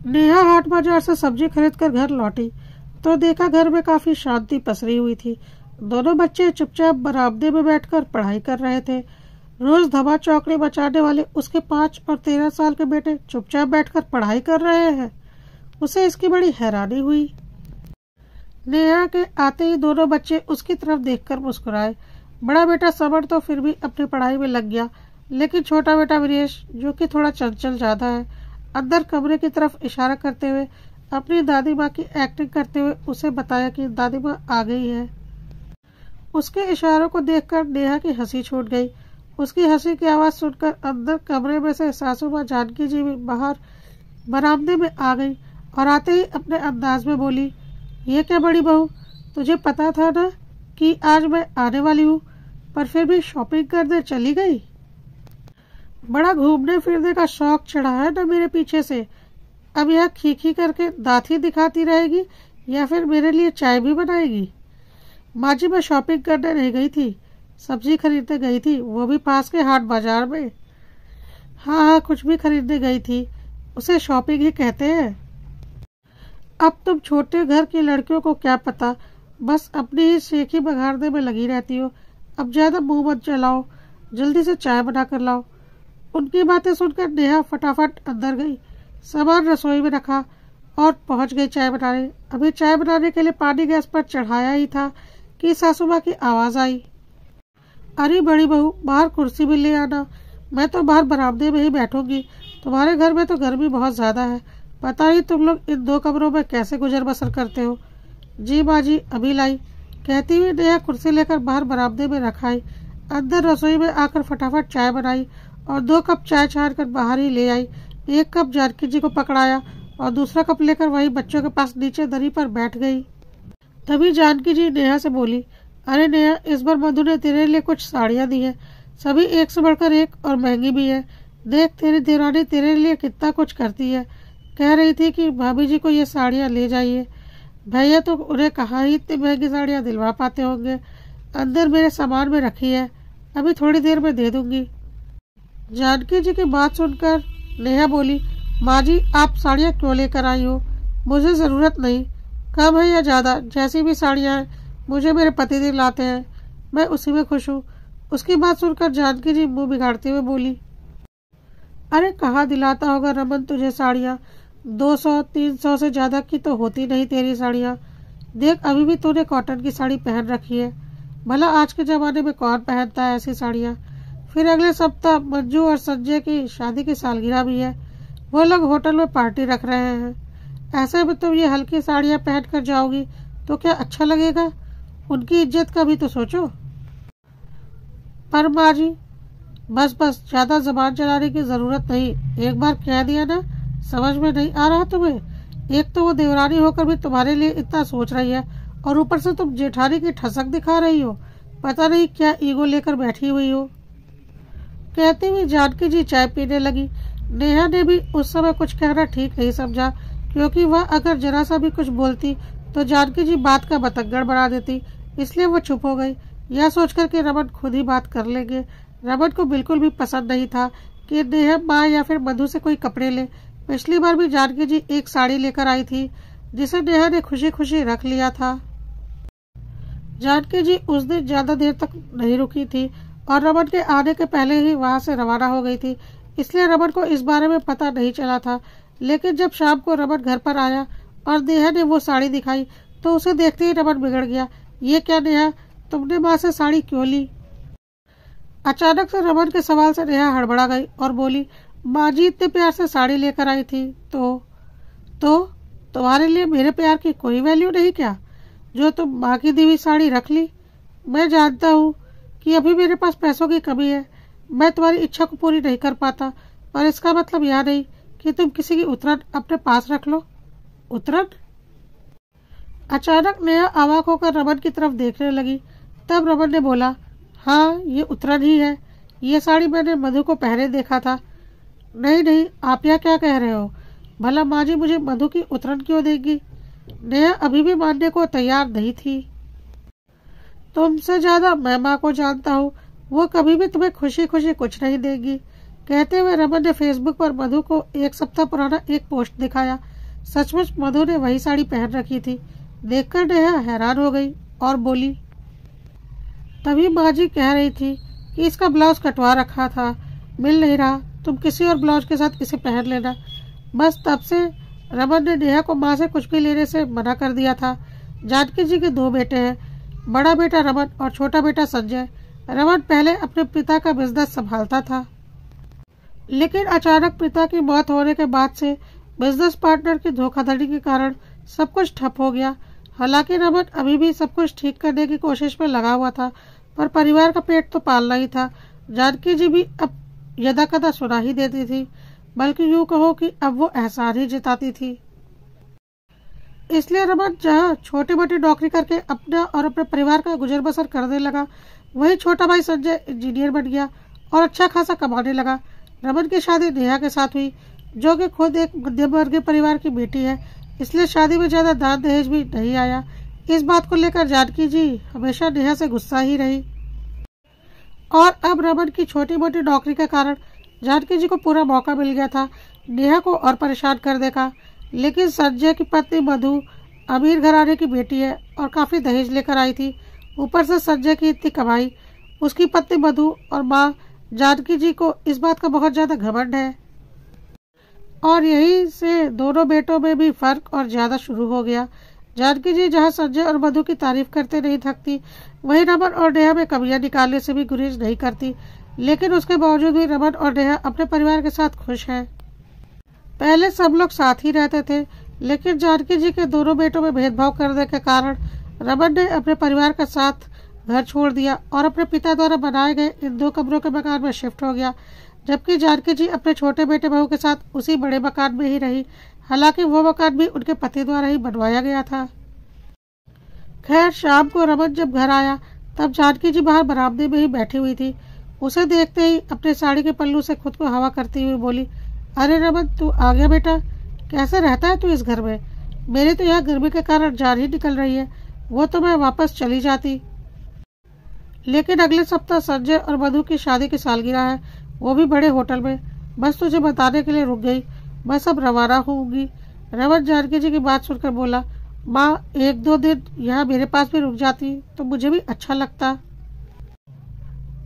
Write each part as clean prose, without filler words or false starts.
नेहा हाट बाजार से सब्जी खरीद कर घर लौटी तो देखा घर में काफी शांति पसरी हुई थी। दोनों बच्चे चुपचाप बरामदे में बैठकर पढ़ाई कर रहे थे। रोज धमा चौकड़ी मचाने वाले उसके 5 और 13 साल के बेटे चुपचाप बैठकर पढ़ाई कर रहे हैं। उसे इसकी बड़ी हैरानी हुई। नेहा के आते ही दोनों बच्चे उसकी तरफ देखकर मुस्कुराए। बड़ा बेटा समर तो फिर भी अपनी पढ़ाई में लग गया, लेकिन छोटा बेटा वीरेश, जो कि थोड़ा चंचल ज्यादा है, अंदर कमरे की तरफ इशारा करते हुए अपनी दादी माँ की एक्टिंग करते हुए उसे बताया कि दादी माँ आ गई है। उसके इशारों को देखकर नेहा की हंसी छूट गई। उसकी हंसी की आवाज सुनकर अंदर कमरे में से सासू माँ जानकी जी भी बाहर बरामदे में आ गई और आते ही अपने अंदाज में बोली, ये क्या बड़ी बहू, तुझे पता था ना कि आज मैं आने वाली हूँ, पर फिर भी शॉपिंग करने चली गई। बड़ा घूमने फिरने का शौक चढ़ा है ना मेरे पीछे से। अब यह खी करके दांत ही दिखाती रहेगी या फिर मेरे लिए चाय भी बनाएगी। माँ जी, मैं शॉपिंग करने नहीं गई थी, सब्जी खरीदने गई थी, वो भी पास के हाट बाजार में। हाँ, कुछ भी खरीदने गई थी, उसे शॉपिंग ही कहते हैं। अब तुम छोटे घर की लड़कियों को क्या पता, बस अपनी ही सेखी बघाड़ने में लगी रहती हो। अब ज्यादा मुंह मत चलाओ, जल्दी से चाय बना कर लाओ। उनकी बातें सुनकर नेहा फटाफट अंदर गई, सामान रसोई में रखा और पहुंच गई चाय बनाने। अभी चाय बनाने के लिए पानी गैस पर चढ़ाया ही था कि सासू माँ की आवाज आई, अरे बड़ी बहू, बाहर कुर्सी भी ले आना, मैं तो बाहर बरामदे में ही बैठूंगी। तुम्हारे घर में तो गर्मी बहुत ज्यादा है, पता नहीं तुम लोग इन 2 कमरों में कैसे गुजर बसर करते हो। जी माँ जी, अभी लाई, कहती हुई नेहा कुर्सी लेकर बाहर बरामदे में रखाई। अंदर रसोई में आकर फटाफट चाय बनाई और 2 कप चाय छान कर बाहर ही ले आई। 1 कप जानकी जी को पकड़ाया और दूसरा कप लेकर वही बच्चों के पास नीचे दरी पर बैठ गई। तभी जानकी जी नेहा से बोली, अरे नेहा, इस बार मधु ने तेरे लिए कुछ साड़ियाँ दी है, सभी एक से बढ़कर एक और महंगी भी है। देख, तेरी देवरानी तेरे लिए कितना कुछ करती है। कह रही थी कि भाभी जी को ये साड़ियाँ ले जाइए। भैया तो उन्हें कहाँ ही इतनी महंगी साड़ियाँ दिलवा पाते होंगे। अंदर मेरे सामान में रखी है, अभी थोड़ी देर में दे दूंगी। जानकी जी की बात सुनकर नेहा बोली, माँ जी, आप साड़ियाँ क्यों लेकर आई हो? मुझे जरूरत नहीं, कम है या ज्यादा, जैसी भी साड़ियाँ हैं मुझे मेरे पतिदेव लाते हैं, मैं उसी में खुश हूँ। उसकी बात सुनकर जानकी जी मुंह बिगाड़ते हुए बोली, अरे कहाँ दिलाता होगा रमन तुझे साड़ियाँ, 200-300 से ज्यादा की तो होती नहीं तेरी साड़ियाँ। देख, अभी भी तूने कॉटन की साड़ी पहन रखी है, भला आज के जमाने में कौन पहनता है ऐसी साड़ियाँ। फिर अगले सप्ताह मंजू और संजय की शादी की सालगिरह भी है, वो लोग होटल में पार्टी रख रहे हैं। ऐसे में तुम ये हल्की साड़ियाँ पहन कर जाओगी तो क्या अच्छा लगेगा? उनकी इज्जत का भी तो सोचो। पर माँ जी, बस बस, ज्यादा जबान चलाने की जरूरत नहीं, एक बार कह दिया ना। समझ में नहीं आ रहा तुम्हें? एक तो वो देवरानी होकर भी तुम्हारे लिए इतना सोच रही है और ऊपर से तुम जेठानी की ठसक दिखा रही हो, पता नहीं क्या ईगो लेकर बैठी हुई हो। कहती हुई जानकी जी चाय पीने लगी। नेहा ने भी उस समय कुछ कहना ठीक नहीं समझा, क्योंकि वह अगर जरा सा भी कुछ बोलती तो जानकी जी बात का बतंगड़ बना देती, इसलिए वो चुप हो गई, यह सोचकर कि रमन खुद ही बात कर लेंगे। रमन को बिल्कुल भी पसंद नहीं था कि नेहा माँ या फिर मधु से कोई कपड़े ले। पिछली बार भी जानकी जी एक साड़ी लेकर आई थी, जिसे नेहा ने खुशी खुशी रख लिया था। जानकी जी उस दिन ज्यादा देर तक नहीं रुकी थी और रमन के आने के पहले ही वहां से रवाना हो गई थी, इसलिए रमन को इस बारे में पता नहीं चला था। लेकिन जब शाम को रमन घर पर आया और नेहा ने वो साड़ी दिखाई तो उसे देखते ही रमन बिगड़ गया। ये क्या नेहा, तुमने माँ से साड़ी क्यों ली? अचानक से रमन के सवाल से नेहा हड़बड़ा गई और बोली, माँ जी इतने प्यार से साड़ी लेकर आई थी तो तुम्हारे लिए मेरे प्यार की कोई वैल्यू नहीं क्या, जो तुम माँ की दी हुई साड़ी रख ली? मैं जानता हूँ कि अभी मेरे पास पैसों की कमी है, मैं तुम्हारी इच्छा को पूरी नहीं कर पाता, पर इसका मतलब यह नहीं कि तुम किसी की उतरन अपने पास रख लो। उतरन? अचानक नेहा अवाक होकर रमन की तरफ देखने लगी। तब रमन ने बोला, हाँ, ये उतरन ही है, ये साड़ी मैंने मधु को पहने देखा था। नहीं नहीं, आप यह क्या कह रहे हो? भला माँ जी मुझे मधु की उतरन क्यों देंगी? नेहा अभी भी मानने को तैयार नहीं थी। तुमसे ज्यादा मैं माँ को जानता हूँ, वो कभी भी तुम्हें खुशी खुशी कुछ नहीं देगी। कहते हुए रमन ने फेसबुक पर मधु को 1 सप्ताह पुराना एक पोस्ट दिखाया, सचमुच मधु ने वही साड़ी पहन रखी थी। देखकर नेहा हैरान हो गई और बोली। तभी माँ जी कह रही थी कि इसका ब्लाउज कटवा रखा था, मिल नहीं रहा, तुम किसी और ब्लाउज के साथ इसे पहन लेना। बस तब से रमन ने नेहा को माँ से कुछ भी लेने से मना कर दिया था। जानकी जी के 2 बेटे हैं, बड़ा बेटा रमन और छोटा बेटा संजय। रमन पहले अपने पिता का बिजनेस संभालता था, लेकिन अचानक पिता की मौत होने के बाद से बिजनेस पार्टनर की धोखाधड़ी के कारण सब कुछ ठप हो गया। हालांकि रमन अभी भी सब कुछ ठीक करने की कोशिश में लगा हुआ था, पर परिवार का पेट तो पालना ही था। जानकी जी भी अब यदा कदा सुना ही देती थी, बल्कि यूं कहो कि अब वो एहसान ही जताती थी। इसलिए रमन जहाँ छोटी मोटी नौकरी करके अपना और अपने परिवार का गुजर बसर करने लगा, वही छोटा भाई संजय इंजीनियर बन गया और अच्छा खासा कमाने लगा। रमन की शादी नेहा के साथ हुई, जो कि खुद एक मध्यम वर्गीय परिवार की बेटी है, इसलिए शादी में ज्यादा दान दहेज भी नहीं आया। इस बात को लेकर जानकी जी हमेशा नेहा से गुस्सा ही रही और अब रमन की छोटी मोटी नौकरी के कारण जानकी जी को पूरा मौका मिल गया था नेहा को और परेशान करने का। लेकिन संजय की पत्नी मधु अमीर घराने की बेटी है और काफी दहेज लेकर आई थी। ऊपर से संजय की इतनी कमाई, उसकी पत्नी मधु और माँ जानकी जी को इस बात का बहुत ज्यादा घमंड है और यही से दोनों बेटों में भी फर्क और ज्यादा शुरू हो गया। जानकी जी जहाँ संजय और मधु की तारीफ करते नहीं थकती, वहीं रमन और नेहा में कमियां निकालने से भी गुरेज नहीं करती। लेकिन उसके बावजूद भी रमन और नेहा अपने परिवार के साथ खुश हैं। पहले सब लोग साथ ही रहते थे, लेकिन जानकी जी के दोनों बेटों में भेदभाव करने के कारण रमन ने अपने परिवार का साथ घर छोड़ दिया और अपने पिता द्वारा बनाए गए इन 2 कमरों के मकान में शिफ्ट हो गया, जबकि जानकी जी अपने छोटे बेटे बहू के साथ उसी बड़े मकान में ही रही। हालांकि वो मकान भी उनके पति द्वारा ही बनवाया गया था। खैर, शाम को रमन जब घर आया तब जानकी जी बाहर बरामदे में ही बैठी हुई थी। उसे देखते ही अपने साड़ी के पल्लू से खुद को हवा करती हुई बोली, अरे रमन, तू आ गया बेटा। कैसे रहता है तू इस घर में? मेरी तो यहाँ गर्मी के कारण जान ही निकल रही है, वो तो मैं वापस चली जाती। लेकिन अगले सप्ताह संजय और मधु की शादी की सालगिरह है, वो भी बड़े होटल में। बस तुझे बताने के लिए रुक गई, बस अब रवाना होऊंगी। रमन जानकी जी की बात सुनकर बोला, माँ, 1-2 दिन यहाँ मेरे पास भी रुक जाती तो मुझे भी अच्छा लगता।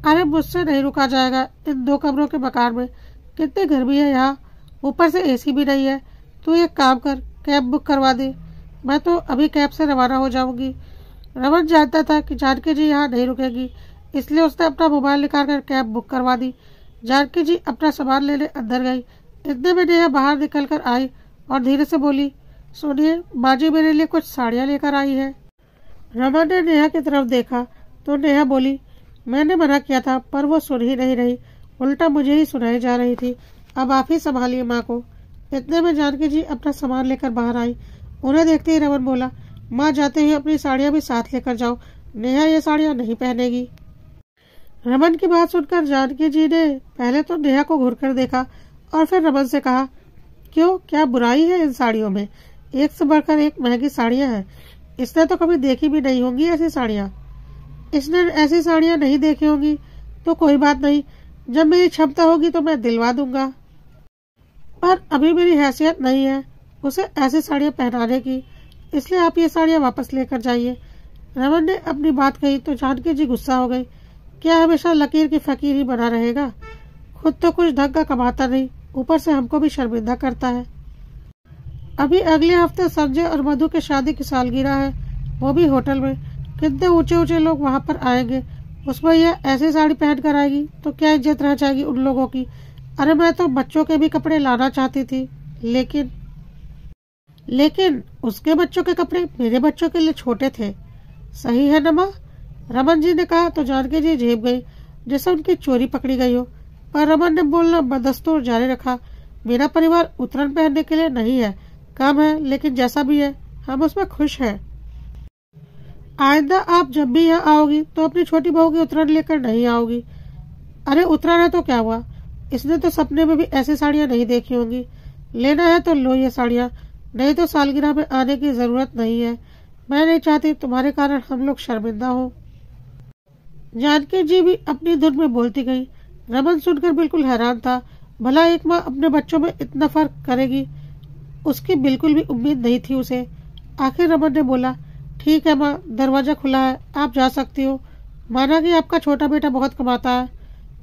अरे मुझसे नहीं रुका जाएगा इन 2 कमरों के मकान में, कितनी गर्मी है यहाँ, ऊपर से एसी भी नहीं है। तू एक काम कर, कैब बुक करवा दे, मैं तो अभी कैब से रवाना हो जाऊंगी। रमन जानता था कि जानकी जी यहाँ नहीं रुकेगी, इसलिए उसने अपना मोबाइल निकाल कर कैब बुक करवा दी। जानकी जी अपना सामान लेने अंदर गई। इतने में नेहा बाहर निकल कर आई और धीरे से बोली, सुनिए, माँ जी मेरे लिए कुछ साड़ियाँ लेकर आई है। रमन ने नेहा की तरफ देखा तो नेहा बोली, मैंने मना किया था पर वो सुन ही नहीं रही, उल्टा मुझे ही सुनाई जा रही थी। अब आप ही संभालिए माँ को। इतने में जानकी जी अपना सामान लेकर बाहर आई। उन्हें देखते ही रमन बोला, माँ, जाते हुए अपनी साड़ियाँ भी साथ लेकर जाओ, नेहा ये साड़ियाँ नहीं पहनेगी। रमन की बात सुनकर जानकी जी ने पहले तो नेहा को घूरकर देखा और फिर रमन से कहा, क्यों, क्या बुराई है इन साड़ियों में? एक से बढ़कर एक महंगी साड़ियाँ हैं, इसने तो कभी देखी भी नहीं होंगी ऐसी साड़ियाँ। इसने ऐसी साड़ियाँ नहीं देखी होंगी तो कोई बात नहीं, जब मेरी क्षमता होगी तो मैं दिलवा दूंगा, पर अभी मेरी हैसियत नहीं है उसे ऐसी साड़ियाँ पहनाने की, इसलिए आप ये साड़ियाँ वापस लेकर जाइए। रमन ने अपनी बात कही तो जानकी जी गुस्सा हो गई। क्या हमेशा लकीर की फकीर ही बना रहेगा? खुद तो कुछ ढंग का कमाता नहीं, ऊपर से हमको भी शर्मिंदा करता है। अभी अगले हफ्ते संजय और मधु के शादी की सालगिरह है, वो भी होटल में। कितने ऊंचे ऊंचे लोग वहां पर आएंगे, उसमें यह ऐसी साड़ी पहन कर आएगी तो क्या इज्जत रह जाएगी उन लोगों की। अरे मैं तो बच्चों के भी कपड़े लाना चाहती थी, लेकिन उसके बच्चों के कपड़े मेरे बच्चों के लिए छोटे थे। सही है न माँ? रमन जी ने कहा तो जानकी जी झेप गई जैसे उनकी चोरी पकड़ी गई हो। पर रमन ने बोलना बदस्तूर जारी रखा, मेरा परिवार उतरन पहनने के लिए नहीं है, कम है, लेकिन जैसा भी है हम उसमें खुश हैं। आइंदा आप जब भी यहाँ आओगी तो अपनी छोटी बहू की उतरन लेकर नहीं आओगी। अरे उतरन है तो क्या हुआ, इसने तो सपने में भी ऐसी साड़ियाँ नहीं देखी होंगी। लेना है तो लो ये साड़ियाँ, नहीं तो सालगिरह में आने की जरूरत नहीं है। मैं नहीं चाहती तुम्हारे कारण हम लोग शर्मिंदा हो। जानकी जी भी अपनी धुन में बोलती गई। रमन सुनकर बिल्कुल हैरान था, भला एक माँ अपने बच्चों में इतना फर्क करेगी? उसकी बिल्कुल भी उम्मीद नहीं थी उसे। आखिर रमन ने बोला, ठीक है माँ, दरवाज़ा खुला है, आप जा सकती हो। माना कि आपका छोटा बेटा बहुत कमाता है,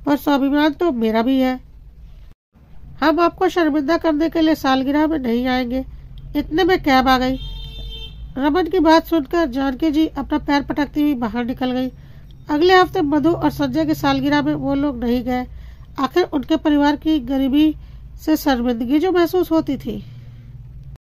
पर स्वाभिमान तो मेरा भी है। हम आपको शर्मिंदा करने के लिए सालगिरह में नहीं आएंगे। इतने में कैब आ गई। रमन की बात सुनकर जानकी जी अपना पैर पटकती हुई बाहर निकल गई। अगले हफ्ते मधु और संजय की सालगिरह में वो लोग नहीं गए। आखिर उनके परिवार की गरीबी से शर्मिंदगी जो महसूस होती थी।